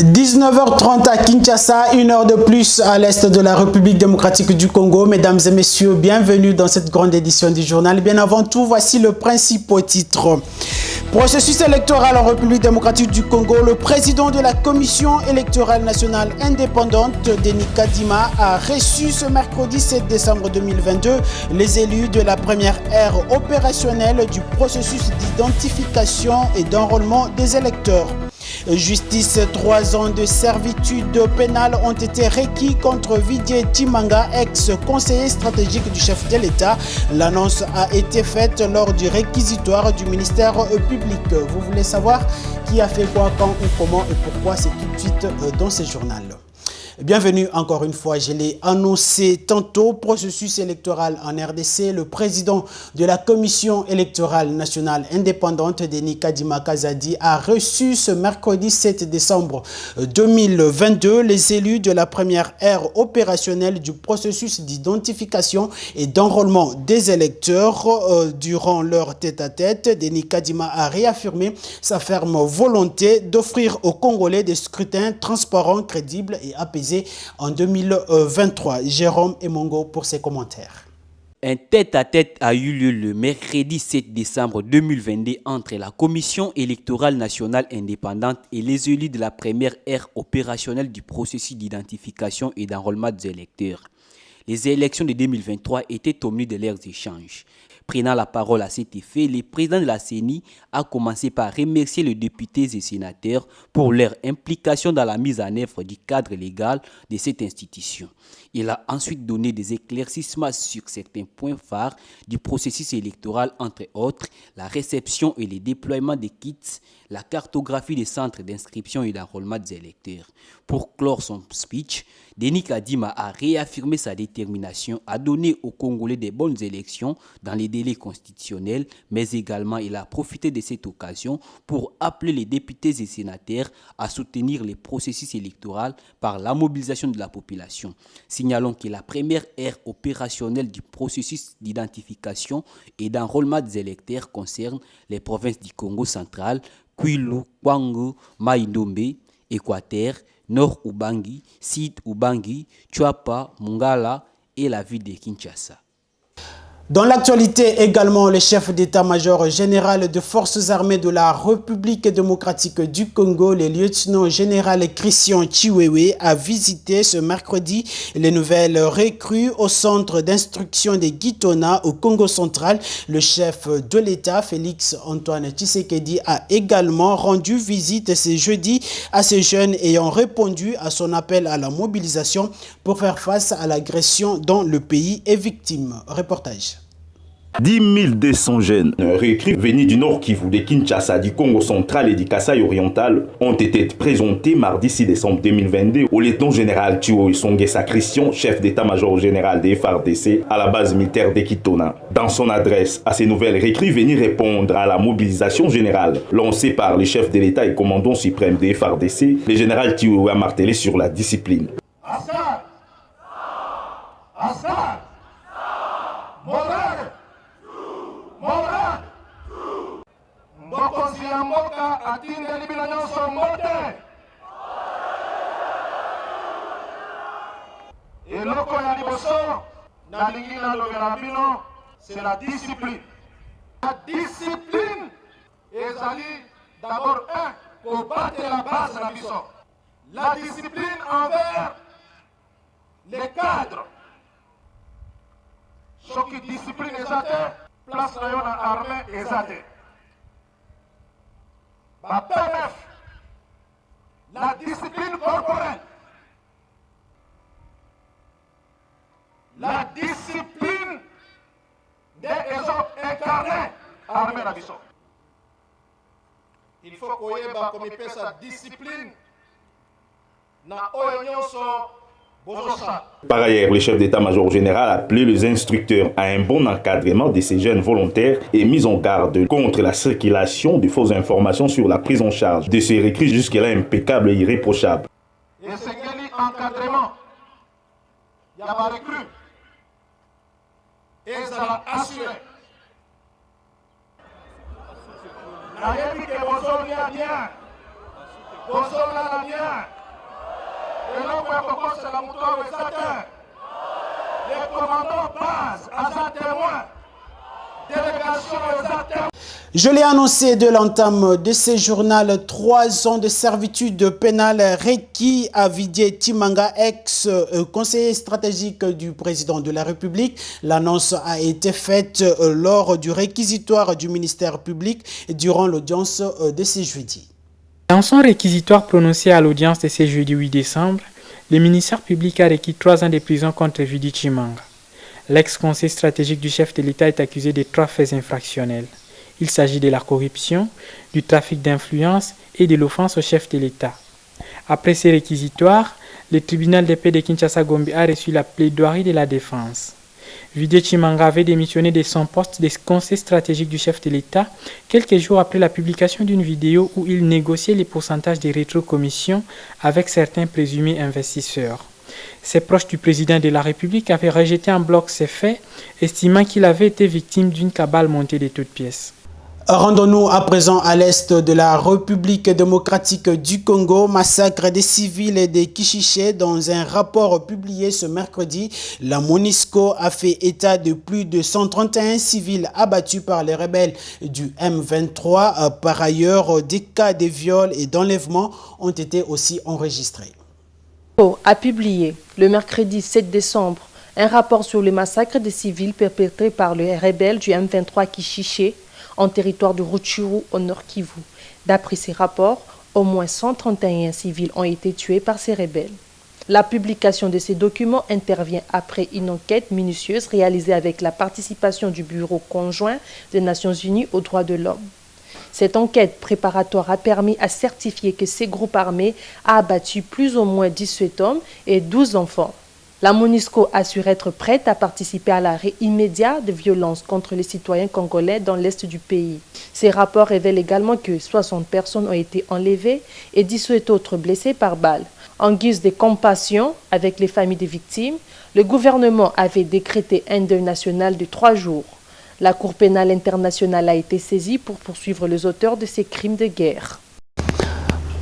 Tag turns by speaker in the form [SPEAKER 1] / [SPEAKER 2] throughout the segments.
[SPEAKER 1] 19h30 à Kinshasa, une heure de plus à l'est de la République démocratique du Congo. Mesdames et messieurs, bienvenue dans cette grande édition du journal. Bien avant tout, voici le principal titre. Processus électoral en République démocratique du Congo. Le président de la Commission électorale nationale indépendante, Denis Kadima, a reçu ce mercredi 7 décembre 2022 les élus de la première ère opérationnelle du processus d'identification et d'enrôlement des électeurs. Justice, 3 ans de servitude pénale ont été requis contre Vidier Timanga, ex-conseiller stratégique du chef de l'État. L'annonce a été faite lors du réquisitoire du ministère public. Vous voulez savoir qui a fait quoi, quand ou comment et pourquoi? C'est tout de suite dans ce journal. Bienvenue encore une fois, je l'ai annoncé tantôt, processus électoral en RDC. Le président de la Commission électorale nationale indépendante, Denis Kadima Kazadi, a reçu ce mercredi 7 décembre 2022 les élus de la première ère opérationnelle du processus d'identification et d'enrôlement des électeurs. Durant leur tête-à-tête, Denis Kadima a réaffirmé sa ferme volonté d'offrir aux Congolais des scrutins transparents, crédibles et apaisés en 2023. Jérôme Emongo pour ses commentaires.
[SPEAKER 2] Un tête-à-tête a eu lieu le mercredi 7 décembre 2022 entre la Commission électorale nationale indépendante et les élus de la première ère opérationnelle du processus d'identification et d'enrôlement des électeurs. Les élections de 2023 étaient au milieu de leurs échanges. Prenant la parole à cet effet, le président de la CENI a commencé par remercier les députés et sénateurs pour leur implication dans la mise en œuvre du cadre légal de cette institution. Il a ensuite donné des éclaircissements sur certains points phares du processus électoral, entre autres la réception et le déploiement des kits, la cartographie des centres d'inscription et d'enrôlement des électeurs. Pour clore son speech, Denis Kadima a réaffirmé sa détermination à donner aux Congolais des bonnes élections dans les délais constitutionnels, mais également il a profité de cette occasion pour appeler les députés et sénateurs à soutenir les processus électoraux par la mobilisation de la population. Signalons que la première ère opérationnelle du processus d'identification et d'enrôlement des électeurs concerne les provinces du Congo central, Kwilu, Kwango, Maïndombe, Équateur, Nord Ubangi, Sud Ubangi, Chuapa, Mongala et la ville de Kinshasa.
[SPEAKER 1] Dans l'actualité également, le chef d'état-major général de forces armées de la République démocratique du Congo, le lieutenant général Christian Chiwewe, a visité ce mercredi les nouvelles recrues au centre d'instruction de Gitona au Congo central. Le chef de l'État, Félix Antoine Tshisekedi, a également rendu visite ce jeudi à ces jeunes ayant répondu à son appel à la mobilisation pour faire face à l'agression dont le pays est victime. Reportage.
[SPEAKER 3] 10 200 jeunes recrues venus du Nord Kivu, de Kinshasa, du Congo central et du Kasaï oriental ont été présentés mardi 6 décembre 2022 au lieutenant général Chiwewe Songesa Christian, chef d'état-major général des FARDC à la base militaire de Kitona. Dans son adresse à ces nouvelles recrues venus répondre à la mobilisation générale lancée par le chef de l'État et commandant suprême des FARDC, le général Chiwewe a martelé sur la discipline.
[SPEAKER 4] Assad! Assad! Morale! Morale! Mbokonzi ya mboka atindeli bino nyonso mbote! Eloko ya liboso nalingi nalobela bino, c'est la discipline. La discipline ezali d'abord combattre la base na biso. La discipline envers les cadres. Soki discipline ezate, place na yo na armée ezate. Ba PNF, la discipline corporelle. La discipline des incarnés armée na biso. Il faut koyeba komipesa discipline na oyo nyonso.
[SPEAKER 3] Par ailleurs, le chef d'état-major général a appelé les instructeurs à un bon encadrement de ces jeunes volontaires et mis en garde contre la circulation de fausses informations sur la prise en charge de ces recrues jusque-là impeccables et irréprochables.
[SPEAKER 4] Et c'est encadrement, il y a des recrues, et ça va assurer. bozolala bien. Eloko ya kokosela moto oyo eza te. Le commandant base aza témoin. Délégation eza témoin.
[SPEAKER 1] Je l'ai annoncé de l'entame de ce journal, 3 ans de servitude pénale requis à Vidier Timanga, ex-conseiller stratégique du président de la République. L'annonce a été faite lors du réquisitoire du ministère public durant l'audience de ce jeudi.
[SPEAKER 5] Dans son réquisitoire prononcé à l'audience de ce jeudi 8 décembre, le ministère public a requis 3 ans de prison contre Vidier Timanga. L'ex-conseiller stratégique du chef de l'État est accusé de 3 faits infractionnels. Il s'agit de la corruption, du trafic d'influence et de l'offense au chef de l'État. Après ces réquisitoires, le tribunal de paix de Kinshasa-Gombe a reçu la plaidoirie de la défense. Vidier Timanga avait démissionné de son poste de conseiller stratégique du chef de l'État quelques jours après la publication d'une vidéo où il négociait les pourcentages des rétrocommissions avec certains présumés investisseurs. Ses proches du président de la République avaient rejeté en bloc ces faits, estimant qu'il avait été victime d'une cabale montée de toutes pièces.
[SPEAKER 1] Rendons-nous à présent à l'est de la République démocratique du Congo. Massacre des civils et des Kishiché. Dans un rapport publié ce mercredi, la MONUSCO a fait état de plus de 131 civils abattus par les rebelles du M23. Par ailleurs, des cas de viol et d'enlèvement ont été aussi enregistrés.
[SPEAKER 6] A publié le mercredi 7 décembre un rapport sur le massacre des civils perpétrés par les rebelles du M23 Kishiché en territoire de Rutshuru au Nord Kivu. D'après ces rapports, au moins 131 civils ont été tués par ces rebelles. La publication de ces documents intervient après une enquête minutieuse réalisée avec la participation du Bureau conjoint des Nations Unies aux droits de l'homme. Cette enquête préparatoire a permis à certifier que ces groupes armés ont abattu plus ou moins 18 hommes et 12 enfants. La MONUSCO assure être prête à participer à l'arrêt immédiat de violences contre les citoyens congolais dans l'est du pays. Ces rapports révèlent également que 60 personnes ont été enlevées et 18 autres blessées par balle. En guise de compassion avec les familles des victimes, le gouvernement avait décrété un deuil national de 3 jours. La Cour pénale internationale a été saisie pour poursuivre les auteurs de ces crimes de guerre.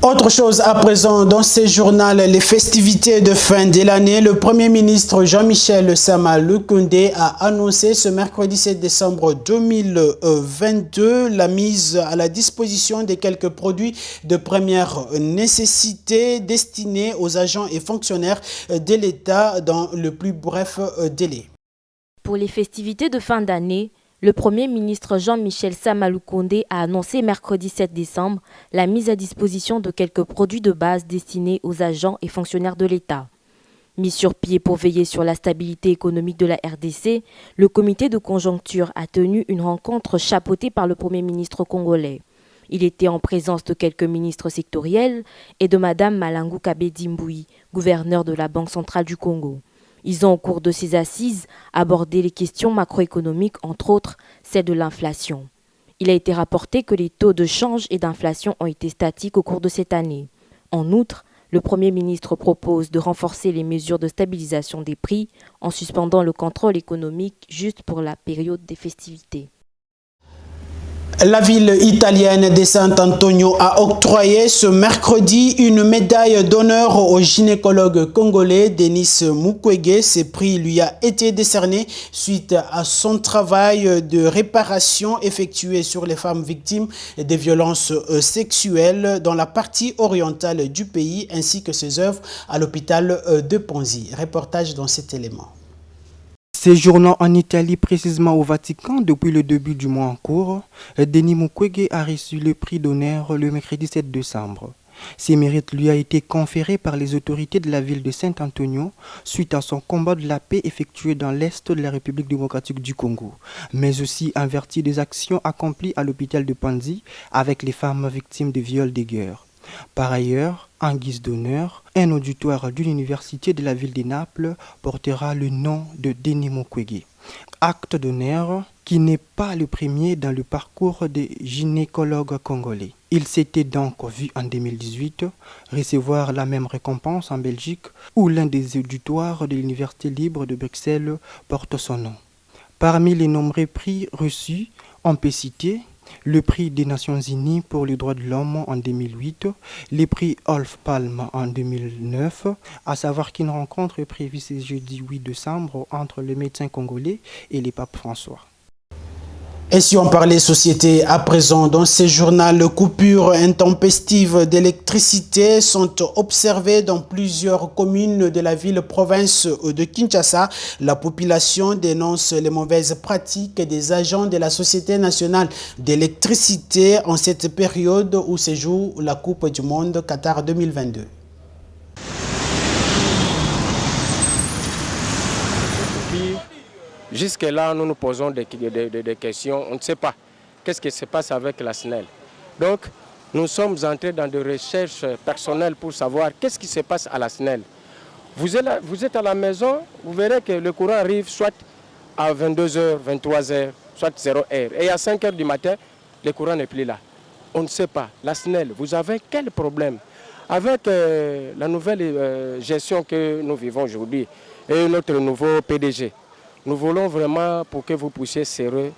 [SPEAKER 1] Autre chose à présent dans ce journal, les festivités de fin de l'année. Le Premier ministre Jean-Michel Sama Lukonde a annoncé ce mercredi 7 décembre 2022 la mise à la disposition de quelques produits de première nécessité destinés aux agents et fonctionnaires de l'État dans le plus bref délai.
[SPEAKER 7] Pour les festivités de fin d'année, le Premier ministre Jean-Michel Sama Lukonde a annoncé mercredi 7 décembre la mise à disposition de quelques produits de base destinés aux agents et fonctionnaires de l'État. Mis sur pied pour veiller sur la stabilité économique de la RDC, le comité de conjoncture a tenu une rencontre chapeautée par le Premier ministre congolais. Il était en présence de quelques ministres sectoriels et de Mme Malangou Kabedi Mboui, gouverneur de la Banque centrale du Congo. Ils ont, au cours de ces assises, abordé les questions macroéconomiques, entre autres celle de l'inflation. Il a été rapporté que les taux de change et d'inflation ont été statiques au cours de cette année. En outre, le Premier ministre propose de renforcer les mesures de stabilisation des prix en suspendant le contrôle économique juste pour la période des festivités.
[SPEAKER 1] La ville italienne de Sant'Antonio a octroyé ce mercredi une médaille d'honneur au gynécologue congolais Denis Mukwege. Ce prix lui a été décerné suite à son travail de réparation effectué sur les femmes victimes des violences sexuelles dans la partie orientale du pays ainsi que ses œuvres à l'hôpital de Ponzi. Reportage dans cet élément.
[SPEAKER 8] Séjournant en Italie, précisément au Vatican, depuis le début du mois en cours, Denis Mukwege a reçu le prix d'honneur le mercredi 7 décembre. Ces mérites lui a été conférés par les autorités de la ville de Saint-Antonio suite à son combat de la paix effectué dans l'est de la République démocratique du Congo, mais aussi en vertu des actions accomplies à l'hôpital de Panzi avec les femmes victimes de viols de guerre. Par ailleurs, en guise d'honneur, un auditoire de l'université de la ville de Naples portera le nom de Denis Mukwege. Acte d'honneur qui n'est pas le premier dans le parcours des gynécologues congolais. Il s'était donc vu en 2018 recevoir la même récompense en Belgique où l'un des auditoires de l'université libre de Bruxelles porte son nom. Parmi les nombreux prix reçus, on peut citer Le prix des Nations Unies pour les droits de l'homme en 2008, les prix Olof Palme en 2009, à savoir qu'une rencontre est prévue ce jeudi 8 décembre entre le médecin congolais et le pape François.
[SPEAKER 1] Et si on parlait société à présent, dans ces journaux, coupures intempestives d'électricité sont observées dans plusieurs communes de la ville-province de Kinshasa. La population dénonce les mauvaises pratiques des agents de la Société nationale d'électricité en cette période où se joue la Coupe du Monde Qatar 2022.
[SPEAKER 9] Jusque-là, nous nous posons des questions. On ne sait pas qu'est-ce qui se passe avec la SNEL. Donc, nous sommes entrés dans des recherches personnelles pour savoir qu'est-ce qui se passe à la SNEL. Vous êtes à la maison, vous verrez que le courant arrive soit à 22h, 23h, soit 0h. Et à 5h du matin, le courant n'est plus là. On ne sait pas. La SNEL, vous avez quel problème? Avec la nouvelle gestion que nous vivons aujourd'hui et notre nouveau PDG, nous voulons vraiment, pour que vous puissiez serrer,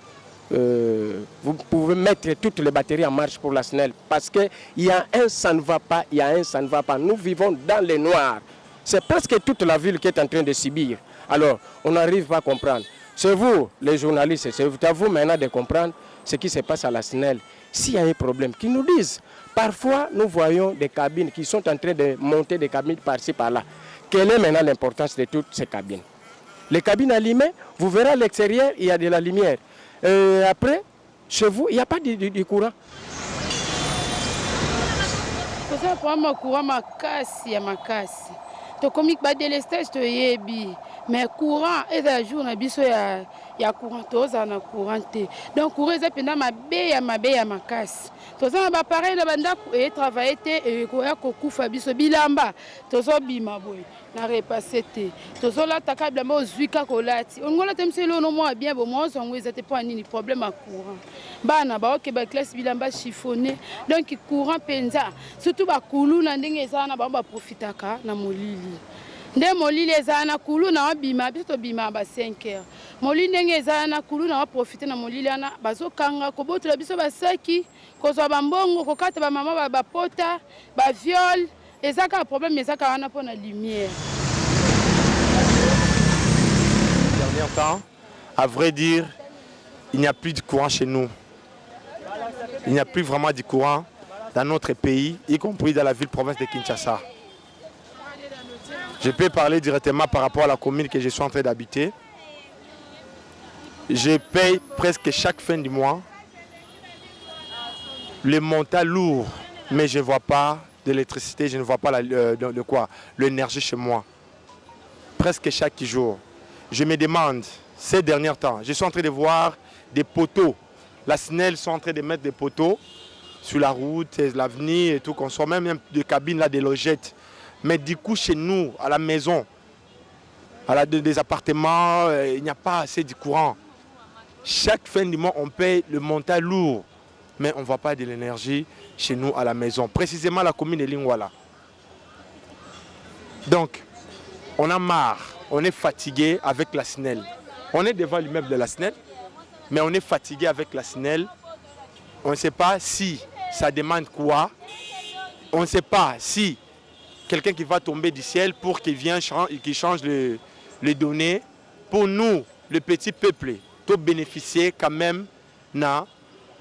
[SPEAKER 9] vous pouvez mettre toutes les batteries en marche pour la SNEL. Parce qu'il y a un, ça ne va pas, il y a un, ça ne va pas. Nous vivons dans les noirs. C'est presque toute la ville qui est en train de subir. Alors, on n'arrive pas à comprendre. C'est vous, les journalistes, c'est à vous maintenant de comprendre ce qui se passe à la SNEL. S'il y a un problème, qu'ils nous disent. Parfois, nous voyons des cabines qui sont en train de monter des cabines par-ci, par-là. Quelle est maintenant l'importance de toutes ces cabines? Les cabines allumées, vous verrez à l'extérieur, il y a de la lumière. Après, chez vous, il n'y a pas de courant.
[SPEAKER 10] Mais courant est un jour na biso ya courant toza na courant te donc courant est pendant ma makasi toza ba pareil na banda et travailler te et ko ya ko kufa biso bilamba tozo bima boy na repasser te tozo la takabla mo zwika ko lati on ngola temse lo no mo bien bo mo zongo ezate pas nini problème à courant bana ba ok ba classe bilamba chiffonné donc courant penza surtout ba kulu na ndenge ezana ba profitaka na molili. Nde molili ezana kulu na bima biso bima ba 5h. Molili ndenge ezana kulu na profiter na molili ana bazokanga ko botela biso basaki kozwa bambongo ko kata ba mama ba pota ba viol ezaka problème ezaka wana pour la lumière.
[SPEAKER 11] Dernier temps, à vrai dire, il n'y a plus de courant chez nous. Il n'y a plus vraiment de courant dans notre pays, y compris dans la ville-province de Kinshasa. Je peux parler directement par rapport à la commune que je suis en train d'habiter. Je paye presque chaque fin du mois le montant lourd, mais je ne vois pas d'électricité, je ne vois pas l'énergie chez moi. Presque chaque jour. Je me demande, ces derniers temps, je suis en train de voir des poteaux. La SNEL sont en train de mettre des poteaux sur la route, l'avenir et tout, qu'on soit même des cabines, là, des logettes. Mais du coup, chez nous, à la maison, des appartements, il n'y a pas assez de courant. Chaque fin du mois, on paye le montant lourd, mais on ne voit pas de l'énergie chez nous à la maison. Précisément la commune de Lingwala. Donc, on a marre, on est fatigué avec la SNEL. On est devant l'immeuble de la SNEL, mais on est fatigué avec la SNEL. On ne sait pas si ça demande quoi. On ne sait pas si quelqu'un qui va tomber du ciel pour qu'il vienne qui change les données. Pour nous, le petit peuple, de bénéficier quand même na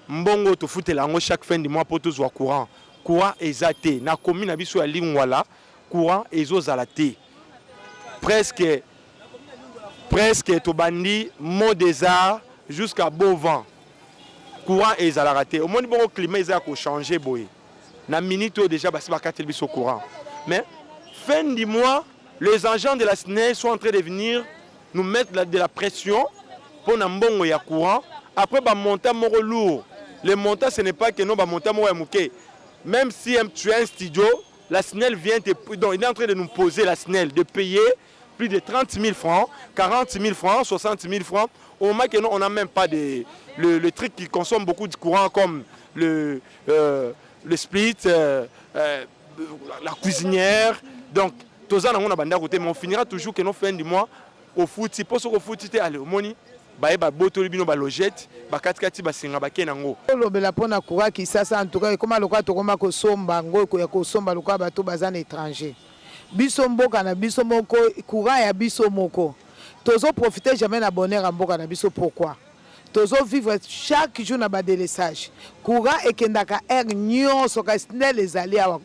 [SPEAKER 11] mbongo to futelango chaque fin du mois pour tous voir courant. Courant exacté. Na commune abiso ya Lingwala, courant ezozalate. Presque tobandi mot des arts jusqu'à Beauvant. Courant ezalate. Au moins bon climat ezala ko changer boy. Na minute déjà basi bakateli biso courant. Mais fin du mois, les agents de la SNEL sont en train de venir nous mettre de la pression pour n'ambongo ya courant. Après, bah, montant moro lourd. Le montant, ce n'est pas que non, bah, montant moro mouké. Même si tu as un studio, la SNEL vient donc, il est en train de nous poser la SNEL de payer plus de 30 000 francs, 40 000 francs, 60 000 francs. Au moment que non, on n'a même pas le truc qui consomme beaucoup de courant comme le split. La cuisinière, donc tous on a bandé à côté, mais on finira toujours que nos fins du mois au foot. Si pour au foot, allez au moni baye babotoli bino balogete bakatikati basinga bakenango
[SPEAKER 12] olobela mpona courant Kisasa en tout cas ekoma lokola tokoma kosomba ngo ekoya kosomba lokola bato baza na étranger biso mboka na biso moko courant ya biso moko tozo profiter jamais na bonheur ya mboka na biso. Pourquoi tozo vivre chaque jour na badélesage courant ekendaka air nyonso ka SNEL ezali awa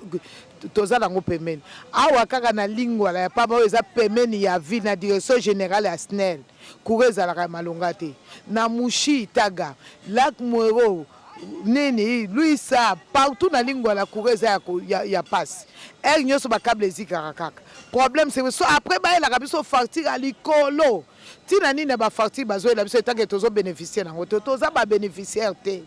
[SPEAKER 12] toza nango pemeni awa kaka na lingwala ya pamba oyo eza pemeni ya ville na direction générale ya SNEL courant ezalaka malonga te na Mushi Taga Lac Mwero nini Luisa partout na lingwala courant eza ya passe air nyonso ba câble ezikaka kaka. Problème c'est so après ba la biso facture à likolo tina nini ba facture bazo la biso tant que tozo bénéficier nango toza ba bénéficiaire te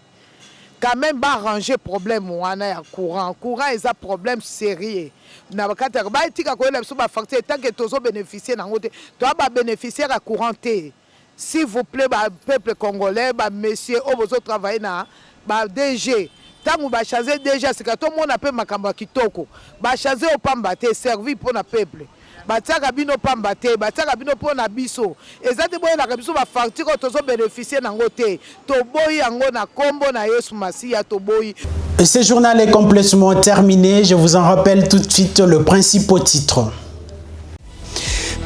[SPEAKER 12] quand même ba ranger problème wana ya courant est un problème sérieux na bakata ba tika ko la biso ba facture tant que tozo bénéficier nango te to ba bénéficiaire à courant te. S'il vous plaît ba peuple congolais ba messieurs au besoin travailler na ba DG tangu ba changer déjà c'est que tout monde appelle makamba kitoko ba changer au pamba te servi pour na peuple batiaka bino pamba te batiaka bino pona biso ezate boye na biso ba facture tozo bénéficier nango te to boyi yango na kombo na Yesu Masia to boyi.
[SPEAKER 1] Ce journal est complètement terminé. Je vous en rappelle tout de suite le principal titre.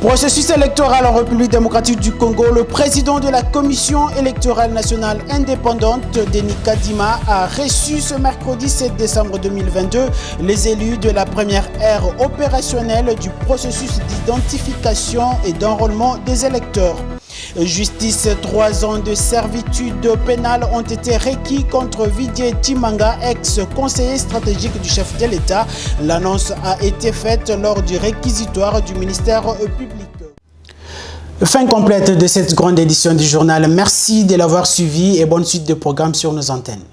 [SPEAKER 1] Processus électoral en République démocratique du Congo, le président de la Commission électorale nationale indépendante, Denis Kadima, a reçu ce mercredi 7 décembre 2022 les élus de la première ère opérationnelle du processus d'identification et d'enrôlement des électeurs. Justice, 3 ans de servitude pénale ont été requis contre Vidier Timanga, ex-conseiller stratégique du chef de l'État. L'annonce a été faite lors du réquisitoire du ministère public. Fin complète de cette grande édition du journal. Merci de l'avoir suivi et bonne suite de programmes sur nos antennes.